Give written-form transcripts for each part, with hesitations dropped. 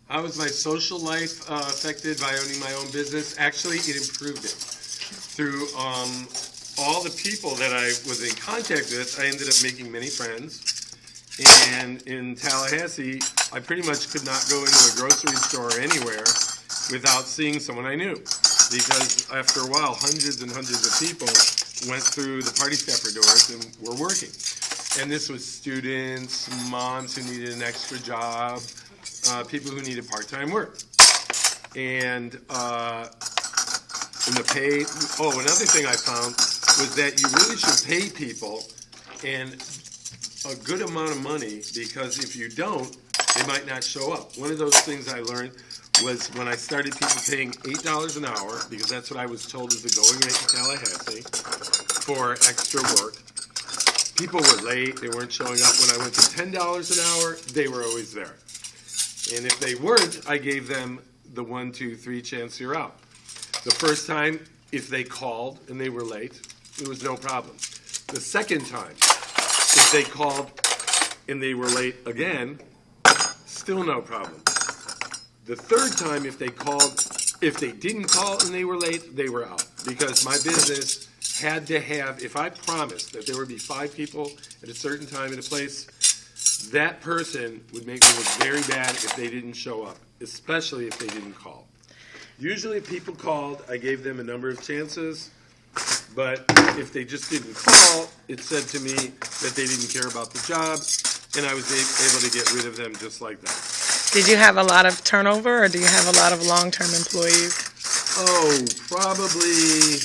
How was my social life affected by owning my own business? Actually, it improved it. Through all the people that I was in contact with, I ended up making many friends. And in Tallahassee, I pretty much could not go into a grocery store or anywhere without seeing someone I knew. Because after a while, hundreds and hundreds of people went through the Party Stepper doors and were working. And this was students, moms who needed an extra job, people who needed part-time work. And in the pay, another thing I found was that you really should pay people and a good amount of money, because if you don't, they might not show up. One of those things I learned was when I started people paying $8 an hour, because that's what I was told was the going rate in Tallahassee, for extra work. People were late, they weren't showing up. When I went to $10 an hour, they were always there. And if they weren't, I gave them the 1, 2, 3 chance you're out. The first time, if they called and they were late, it was no problem. The second time, if they called and they were late again, still no problem. The third time, if they didn't call and they were late, they were out. Because my business had to have, if I promised that there would be 5 people at a certain time in a place, that person would make me look very bad if they didn't show up, especially if they didn't call. Usually if people called, I gave them a number of chances, but if they just didn't call, it said to me that they didn't care about the job, and I was able to get rid of them just like that. Did you have a lot of turnover, or do you have a lot of long-term employees? Oh, probably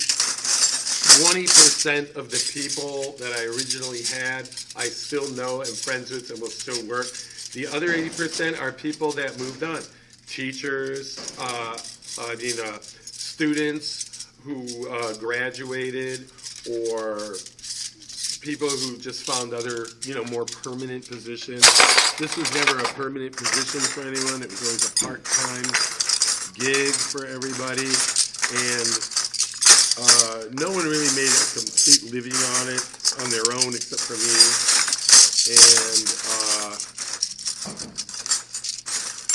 20% of the people that I originally had, I still know and friends with and will still work. The other 80% are people that moved on. Teachers, students who graduated, or people who just found other, more permanent positions. This was never a permanent position for anyone. It was always a part-time gig for everybody. And no one really made a complete living on it on their own except for me. And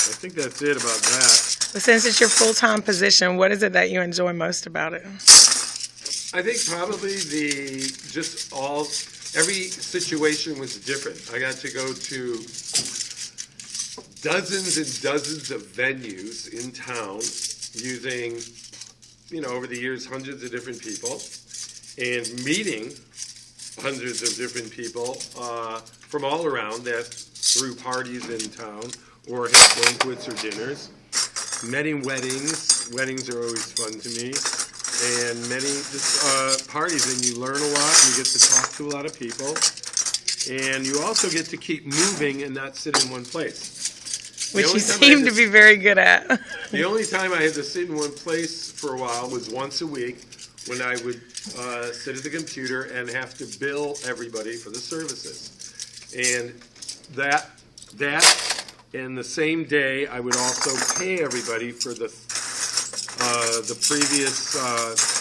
I think that's it about that. But since it's your full-time position, what is it that you enjoy most about it? I think probably every situation was different. I got to go to dozens and dozens of venues in town using, over the years, hundreds of different people, and meeting hundreds of different people from all around that threw parties in town or had banquets or dinners. Many weddings. Weddings are always fun to me. And many just parties, and you learn a lot, and you get to talk to a lot of people. And you also get to keep moving and not sit in one place. Which you seem to be very good at. The only time I had to sit in one place for a while was once a week, when I would sit at the computer and have to bill everybody for the services. And that and the same day, I would also pay everybody for the previous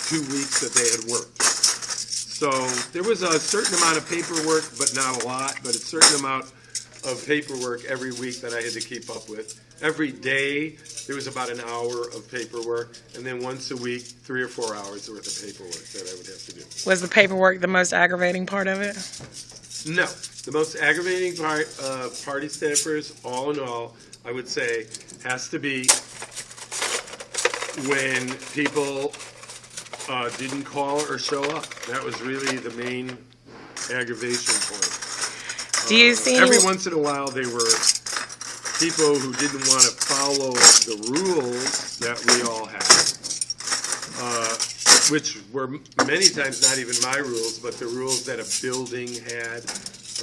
2 weeks that they had worked. So there was a certain amount of paperwork, but not a lot, but a certain amount of paperwork every week that I had to keep up with. Every day, there was about an hour of paperwork, and then once a week, 3 or 4 hours worth of paperwork that I would have to do. Was the paperwork the most aggravating part of it? No. The most aggravating part of Party Staffers, all in all, I would say, has to be when people didn't call or show up. That was really the main aggravation point. Do you see every once in a while there were people who didn't want to follow the rules that we all had, which were many times not even my rules, but the rules that a building had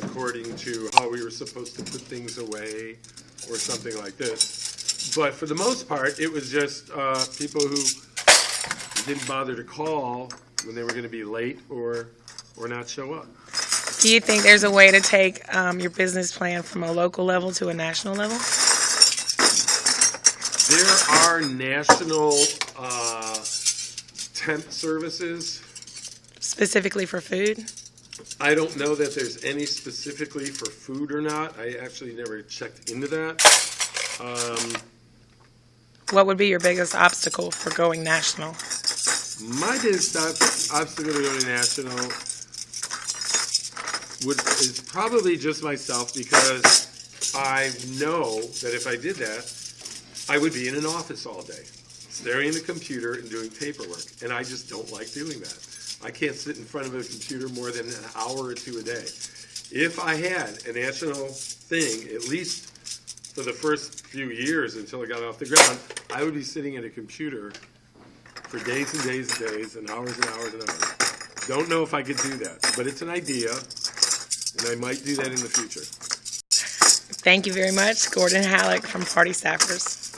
according to how we were supposed to put things away or something like this. But for the most part, it was just people who didn't bother to call when they were going to be late or not show up. Do you think there's a way to take your business plan from a local level to a national level? There are national temp services. Specifically for food? I don't know that there's any specifically for food or not. I actually never checked into that. What would be your biggest obstacle for going national? My biggest obstacle to going national is probably just myself, because I know that if I did that, I would be in an office all day, staring at a computer and doing paperwork, and I just don't like doing that. I can't sit in front of a computer more than an hour or two a day. If I had a national thing, at least for the first few years until I got off the ground, I would be sitting at a computer for days and days and days and hours and hours and hours. Don't know if I could do that, but it's an idea, and I might do that in the future. Thank you very much, Gordon Halleck from Party Staffers.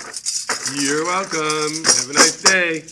You're welcome. Have a nice day.